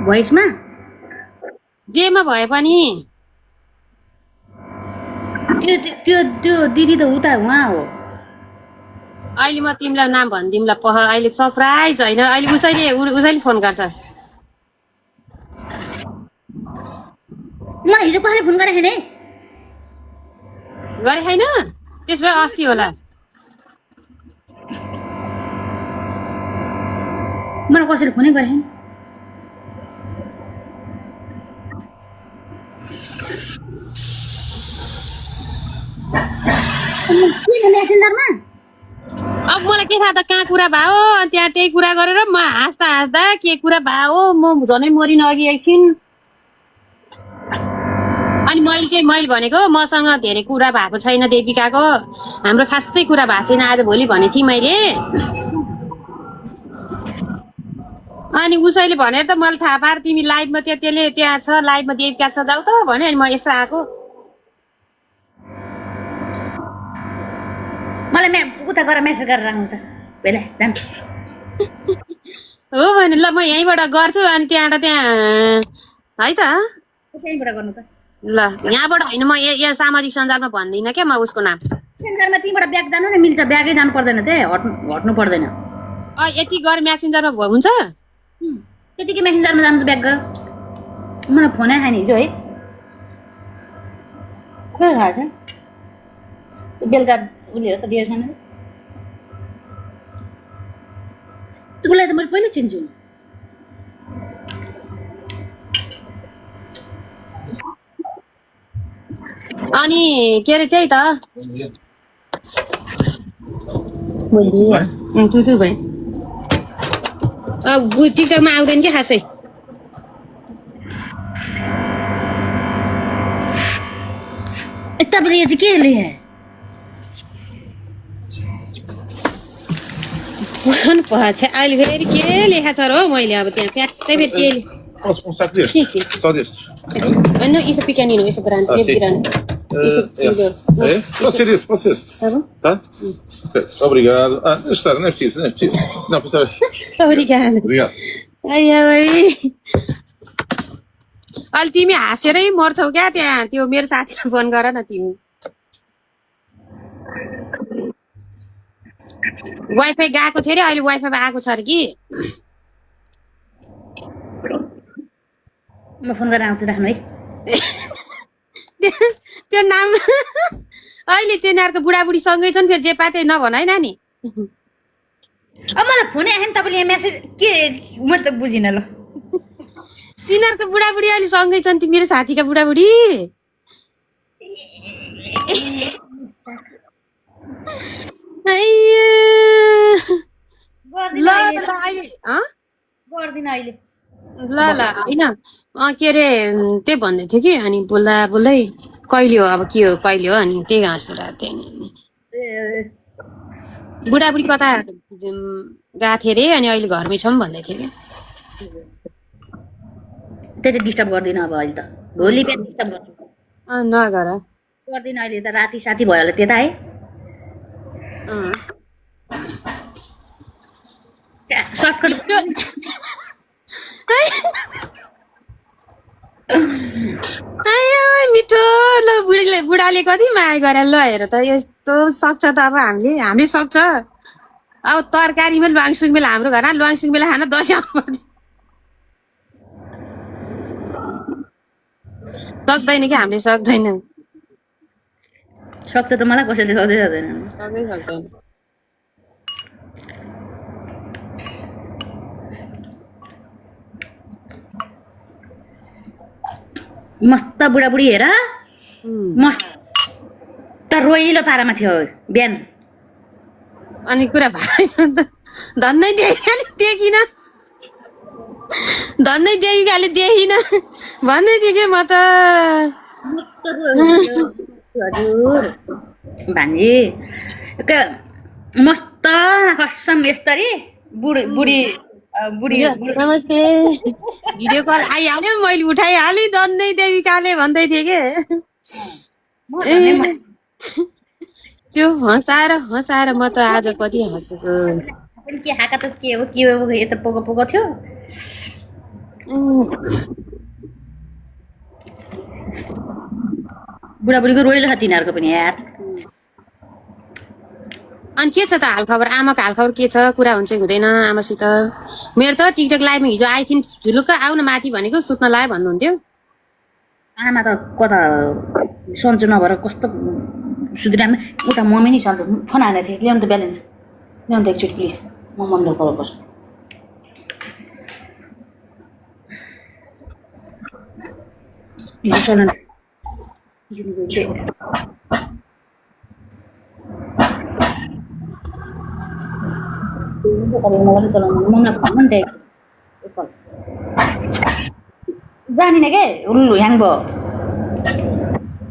भोइसमा जेमा भए पनि त्यो त्यो त्यो दिदी त उता उहाँ हो। अहिले म तिमीलाई नाम भनिदिउँला पह अहिले सरप्राइज होइन अहिले उसैले फोन गर्छ मलाई हिजो कसले फोन गरेको थिएँ गरे छैन त्यसो भए अस्ति होला मलाई कसैले फोनै गरेको छैन। मेसेन्जरमा अब मलाई के थाहा त कहाँ कुरा भयो त्यहाँ त्यही कुरा गरेर म हाँस्दा हाँस्दा के कुरा भयो म झनै मरिन अघि एकछिन अनि मैले भनेको मसँग धेरै कुरा भएको छैन देविकाको हाम्रो खासै कुरा भएको छैन आज भोलि भनेको थिएँ मैले अनि उसैले भनेर त मलाई थाहा पार तिमी लाइभमा त्यसले त्यहाँ छ लाइभमा देविका छ जाऊ त भने अनि म यसो आएको मलाई उता गएर मेसेज गरेर राख्नु त बेला जाम हो भने ल म यहीँबाट गर्छु अनि त्यहाँबाट त्यहाँ है त त्यसैबाट गर्नु त ल यहाँबाट होइन म यहाँ सामाजिक सञ्जालमा भन्दिनँ क्या म उसको नाम मेसेन्जरमा तिमीबाट ब्याग जानु न मिल्छ ब्यागै जानु पर्दैन ते हट्नु पर्दैन यति गरे म्यासेन्जरमा हुन्छ त्यतिकै मेसेन्जरमा जानु त ब्याग गर मलाई फोनै खाने हिजो है खोइ थाहा छ बेलुका उसले त दिएछ छैन उसलाई त मैले पहिल्यै चिन्छु अनि के अरे त्यही त तु भाइ टिकटकमा आउँदैन कि खासै तपाईँले यो चाहिँ के लेखे पछि अहिले फेरि के लेखा छ र हो मैले अब त्यहाँ फ्याट्टै फेरि के Sí, sí. Só destes. Não, isso é pequenino, isso é grande. É grande. Pode ser esse, pode ser. Tá bom? Tá? Ok, obrigado. Está, não é preciso, não é preciso. Não, pensava. Obrigada. Obrigado. Ai, अहिले तिमी हाँसेरै मर्छौ क्या त्यहाँ त्यो मेरो साथीलाई फोन गर न तिमी वाइफाई गएको थियो अरे अहिले वाइफाईमा आएको छ अरे कि म फोन गरेर आउँछु राख्नु है त्यो नाम अहिले तिनीहरूको बुढाबुढी सँगै छन् फेरि जे पाते नभन है नानी अब मलाई फोनै आएन तपाईँले यहाँ मेसेज के म त बुझिनँ ल तिनीहरूको बुढाबुढी अहिले सँगै छन् मेरो साथीका बुढाबुढी ल ल होइन के अरे त्यही भन्दै थियो कि अनि बोल्दा बोल्दै कहिले हो अब के हो कहिले हो अनि त्यही हाँसेर त्यहाँदेखि बुढाबुढी कता गएको थिएँ अरे अनि अहिले घरमै छौँ भन्दै थियो कि त्यही त डिस्टर्ब गर्दिनँ अब अहिले त भोलि बिहान डिस्टर्ब गर्छु नगर गर्दिनँ अहिले त राति साथी भयो होला त्यता है सर्टकट मिठो ल बुढाले कति माया गरेर ल हेर त यस्तो सक्छ त अब हामीले सक्छ अब तरकारीमा ल्वाङसुङ बेला हाम्रो घरमा ल्वाङसुङ बेला खाना दसैँ आउनु पर्छ सक्दैन कि हामीले सक्दैन सक्छ त मलाई कसैले सक्दैन मस्त बुढाबुढी हेर मस्त रोइलो पारामा थियो बिहान अनि कुरा भएछ नि त धन्नै देखिन धन्नै देविकाले देखिन भन्दै थियो कि म त हजुर भान्जी मस्त कसम यस्तरी बुढी नमस्ते भिडियो कल आइहाल्यो मैले उठाइहालेँ धन्नै देविकाले भन्दै थिएँ कि त्यो हँसाएर म त आज कति हाँसेको के खाका त के हो यता पोको थियो बुढाबुढीको रोइलो छ तिनीहरूको पनि यार। अनि के छ त हालखबर? आमाको हालखबर के छ? कुरा हुन्छ कि हुँदैन आमासित? मेरो त टिकटक लाइभमा हिजो आइथिन् झुलुक्क आउन माथि भनेको सुत्न लाग्यो भन्नुहुन्थ्यो। आमा त कता सन्चो नभएर कस्तो सुधिराम उता मम्मी नि सन्चो फोन हालेको थिएँ ल्याउनु त ब्यालेन्स ल्याउनु त एकचोटि प्लिज म मम्मीलाई कल गर्छु। जानिन के ह्याङ भयो।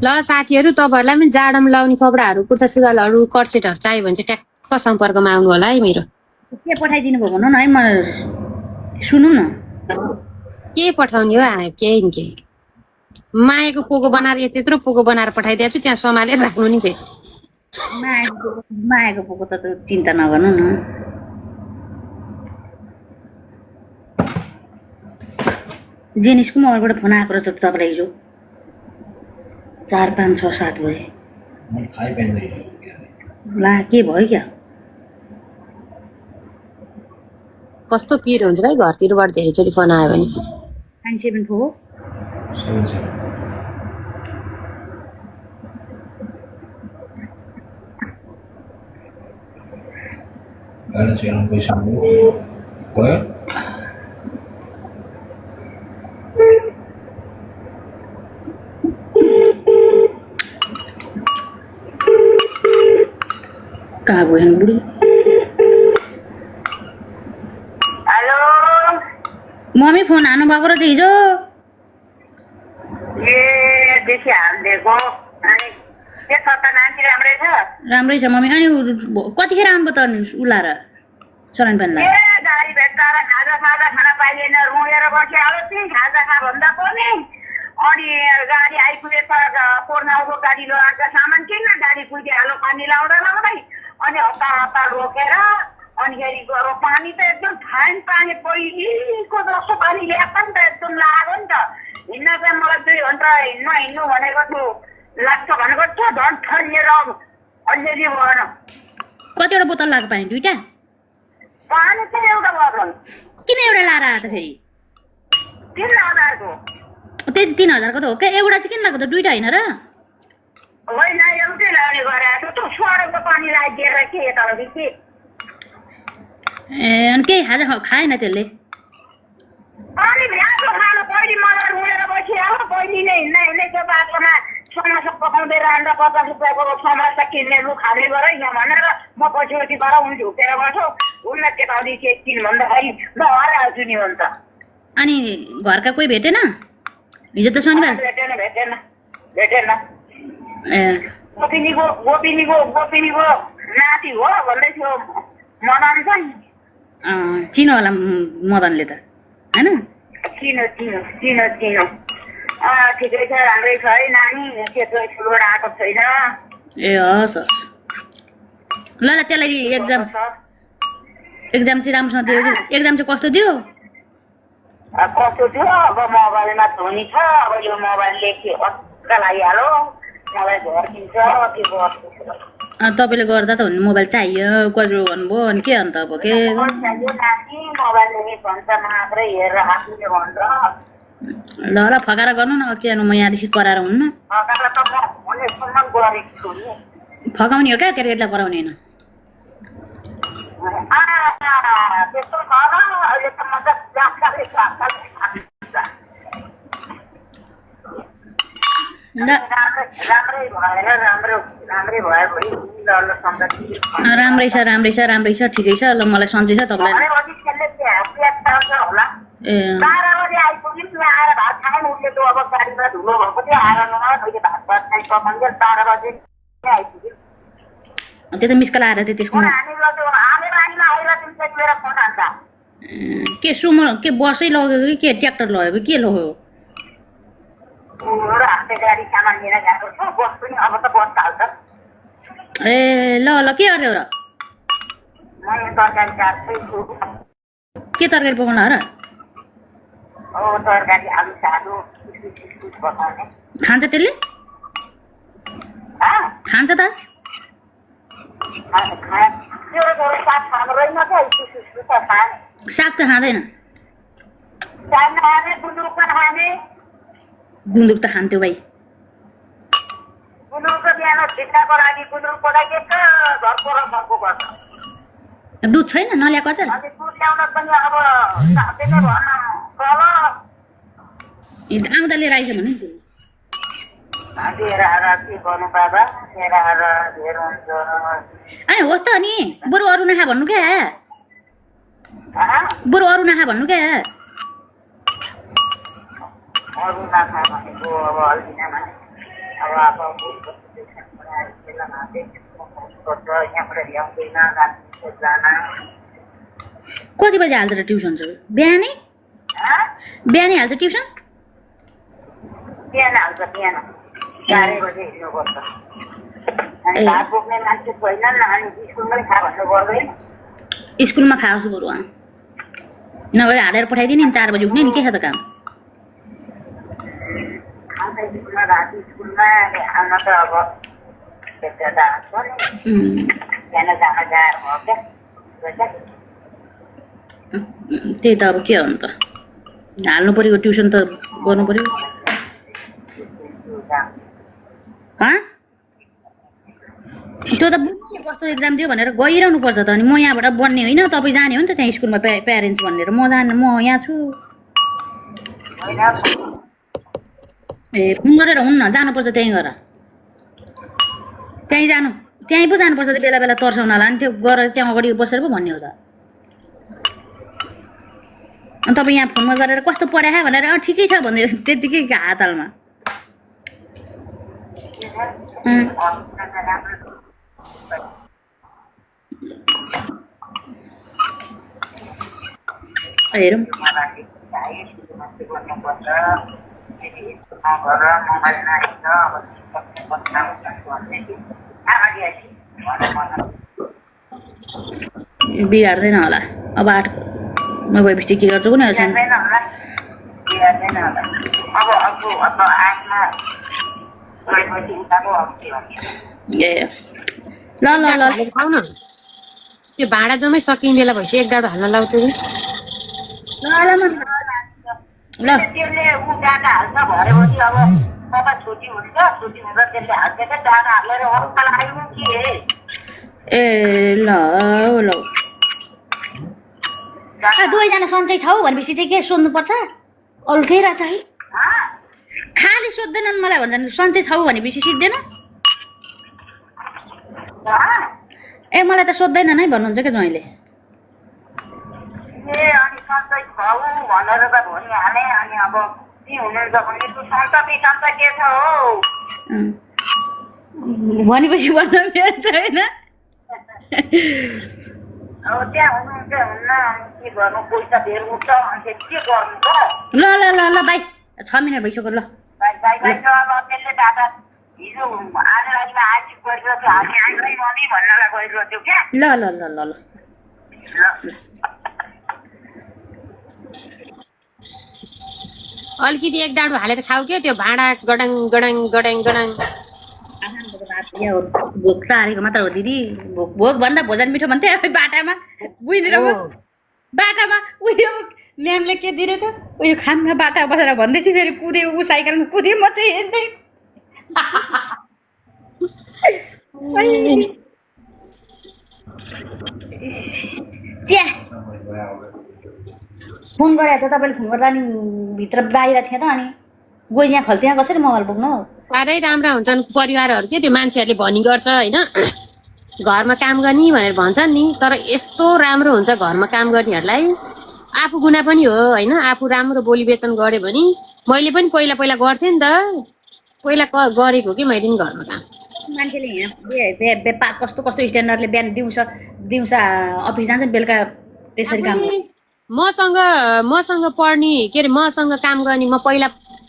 ल साथीहरू तपाईँहरूलाई पनि जाडोमा लाउने कपडाहरू कुर्ता सुरुवालहरू कटसेटहरू चाहियो भने चाहिँ ट्याक्क सम्पर्कमा आउनु होला है मेरो। के पठाइदिनु भयो भन्नु न है म सुनौँ न। के पठाउने हो केही नि केही मायाको पोको बनाएर त्यत्रो पोको बनाएर पठाइदिएको छु त्यहाँ सम्हालेर राख्नु नि फेरि। मायाको पोको त चिन्ता नगर्नु न। जेनिसको मोबाइलबाट फोन आएको रहेछ तपाईँलाई हिजो 4 5 6 7 बजे। ला के भयो क्या? कस्तो पिर हुन्छ भाइ घरतिरबाट धेरैचोटि फोन आयो भने। 974 कहाँ गयो बुढी? हेलो मम्मी फोन हान्नु भएको रहेछ हिजो। ए देखि हालिदिएको अनि के छ त नानी राम्रै छ? राम्रै छ मम्मी। अनि कतिखेर आउनुभयो त उला र चलन पानलाई? ए गाडी भेट्टाएर खाजा साजा खाना पाइएन रुँडेर बसिहाल्यो ती खाजा खा भन्दा पनि अनि गाडी आइपुगेछ पोर्नाउको गाडी लगाएर सामान किन गाडी पुगिहाल्यो पानी लाउँदा लाउँदै अनि हतार हतार रोकेर अनिखेरि गयो पानी त एकदम फाइन पानी पहिलेको जस्तो पानी ल्याएको नि त एकदम लाग्यो नि त हिँड्न चाहिँ मलाई 2 घन्टा हिँड्नु भनेको छु लाग्छ भनेको छ झन् ठनिएर अलिअलि भएन। कतिवटा बोतल लाग्यो पानी? 2टा? पानी चाहिँ एउटा बोतल। किन एउटा लाएर आयो त फेरि? 3000 को। त्यही 3000 को त हो क्या। एउटा चाहिँ किन लाग्यो त? 2टा होइन र? होइन एउटै लाउने गरेको छु त्यो सडकको पानी लागिदिएर के यताउति के। ए अनि केही खाजा खाएन त्यसले? अनि भ्याएको खानु पहिले मलाई रुँडेर बसिहाल्यो पहिले नै हिँड्दै त्यो बाटोमा समोसा पकाउँदै राख्दा 50 रुपियाँको समोसा किन्ने लु खाने गर यहाँ भनेर म पछि गर उनी झुकेर बस्यो उनलाई केटाउति के किन भन्दाखेरि म हराउँछु नि हुन्छ। अनि घरका कोही भेटेन हिजो त शनिबार? भेटेन। ए गोपिनीको नाति हो भन्दै थियो मदन चाहिँ। चिनो होला मदनले त होइन? चिनो ठिकै छ राम्रै छ है नानी त्यत्रो स्कुलबाट आएको छैन। ए हस् हस् ल ल त्यसलाई एक्जाम चाहिँ राम्रोसँग दियो कि? एक्जाम चाहिँ कस्तो दियो? कस्तो थियो अब मोबाइलमा धोनी छ अब यो मोबाइल लेख्यो पक्का लागिहाल्यो मोबाइल घर किन्छ के गर्छु। तपाईँले गर्दा त हुने मोबाइल चाहियो कहिले भन्नुभयो अनि के अन्त अब के? मोबाइल भन्छ मात्रै हेरेर आफूले भन्छ। ल ल फकाएर गर्नु न के म यहाँदेखि कराएर हुन्न। फकाउने हो क्या केटाकेटीलाई कराउने होइन। त्यस्तो छ र अहिले त म त राम्रै छ ठिकै छ। ल मलाई सन्चै छ तपाईँलाई। ए 12 बजे आइपुग्यो आएर भात खानु उठ्यो त्यो अब गाडीमा धुलो भएको थियो आएर मैले भात खाइ पकाउँदै 12 बजे आइपुग्यो। त्यो त मिसकल आएर थियो त्यसको के सुमो के बसै लगेको कि के ट्र्याक्टर लगेको के लगेको? ए ल ल के गर्दै हो र? के तरकारी पकाउनु र? तरकारी आलु सालु इस्कुस पकाउने खान्छ त्यसले खान्छ त साग खाँदैन त इस्कुस त खाने साग त खाँदैन साग नखाने गुन्द्रुक पनि खाने गुन्द्रुक त खान्थ्यो भाइ गुन्द्रुक त बिहान भित्ताको लागि गुन्द्रुक पकाइदिएछ घरको र घरको गर्छ दुध छैन नल्याएको छ अनि दुध ल्याउन पनि अब साथै नै भन कल आउँदा लिएर आइज भने नि लिएर आएर के गर्नु बाबा लिएर आएर धेर हुन्छ अनि होस् त अनि बरु अरू नखा भन्नु क्या बरु अरू नखा भन्नु क्या अरू नखा भनेको अब हल्दिन भने अब यहाँबाट ल्याउँदैन राति जाना कति बजी हाल्छ र ट्युसन चाहिँ बिहानै बिहानै हाल्छ ट्युसन बिहान हाल्छ बिहान 4 बजे हिँड्नुपर्छ अनि भात बोक्ने मान्छे छैनन् अनि स्कुलमै खा भन्नु पर्दैन स्कुलमा खाओस् बरु नभए हालेर पठाइदिने नि 4 बजी उठ्ने नि के छ त काम स्कुलमा राति स्कुलमा हाल्न त अब बिहान जान गाह्रो भयो क्या त्यही त अब के गर्नु त हाल्नु पर्यो ट्युसन त गर्नु पर्यो त्यो त बुझ्ने कस्तो एक्जाम दियो भनेर गइरहनु पर्छ त अनि म यहाँबाट बन्ने होइन तपाईँ जाने हो नि त त्यहाँ स्कुलमा प्यारेन्ट्स भनेर म यहाँ छु ए फोन गरेर हुन्न जानुपर्छ त्यहीँ गएर त्यहीँ पो जानुपर्छ त बेला बेला तर्साउनलाई अनि त्यो गएर त्यहाँ अगाडि बसेर पो भन्ने हो त अनि तपाईँ यहाँ फोनमा गरेर कस्तो पढाए भनेर ठिकै छ भन्दै त्यत्तिकै हातलमा हेरौँ बिगार्दैन होला अब 8 मा गएपछि के गर्छ कुनै छैन ए ल ल ल खाऊ न त्यो भाँडा जम्मै सकिने बेला भएपछि 1 डाडो हाल्न लाउ त ल ल त्यसले ऊ डाटा हाल्छ भरेपछि अब बाबा छुट्टी हुन्छ छुट्टी हुँदा त्यसले हाल्छ क्या डाटा हालेर अर्को आइनु के ए ल ल दुवैजना सन्चै छौ भनेपछि चाहिँ के सोध्नुपर्छ अल्कै रहेछ है खाली सोध्दैनन् मलाई भन्छन् सन्चै छौ भनेपछि सिक्दैन ए मलाई त सोध्दैन नै भन्नुहुन्छ क्या ज्वाइँले ए अनि सन्चै छौ भनेर त भनिहाले अनि अब के हुनुहुन्छ भने यसको सन्चै के छ हो भनेपछि भन्न मिल्छ होइन अब त्यहाँ हुनुहुन्छ हुन्न के गर्नु पैसा धेर उठ्छ अनि के गर्नु त ल ल ल ल बाई 6 मिनट भइसक्यो ल बाई त्यसले डाटा हिजो आज लागिमा आइसिक गरिरहेको थियो हामी आइरै मम्मी भन्नलाई गरिरहेको थियो क्या ल ल ल ल ल अलिकति 1 डाडो हालेर खाऊ के त्यो भाँडा गडङ गडङ गडङ गडङ भोक त हालेको मात्र हो दिदी भोक भन्दा भोजन मिठो भन्थे बाटामा बुझ्दैन बाटामा उयो म्यामले के दिने त उयो खाना बाटा बसेर भन्दै थियो फेरि कुदे ऊ साइकलमा कुदे म चाहिँ हेर्दै फोन गरेको थियो तपाईँले फोन गर्दा अनि भित्र बाहिर थिएँ त अनि गई यहाँ खल्ती यहाँ कसरी मोबाइल बोक्नु साह्रै राम्रा हुन्छन् परिवारहरू के त्यो मान्छेहरूले भनी गर्छ होइन घरमा काम गर्ने भनेर भन्छन् नि तर यस्तो राम्रो हुन्छ घरमा काम गर्नेहरूलाई आफू गुना पनि हो होइन आफू राम्रो बोली बेचन गऱ्यो भने मैले पनि पहिला गर्थेँ नि त पहिला गरेको कि मैले नि घरमा काम मान्छेले यहाँ कस्तो स्ट्यान्डर्डले बिहान दिउँसो अफिस जान्छ बेलुका त्यसरी काम मसँग पढ्ने के अरे मसँग काम गर्ने म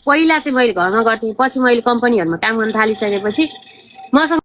पहिला चाहिँ मैले घरमा गर्थेँ पछि मैले कम्पनीहरूमा काम गर्न थालिसकेपछि मसँग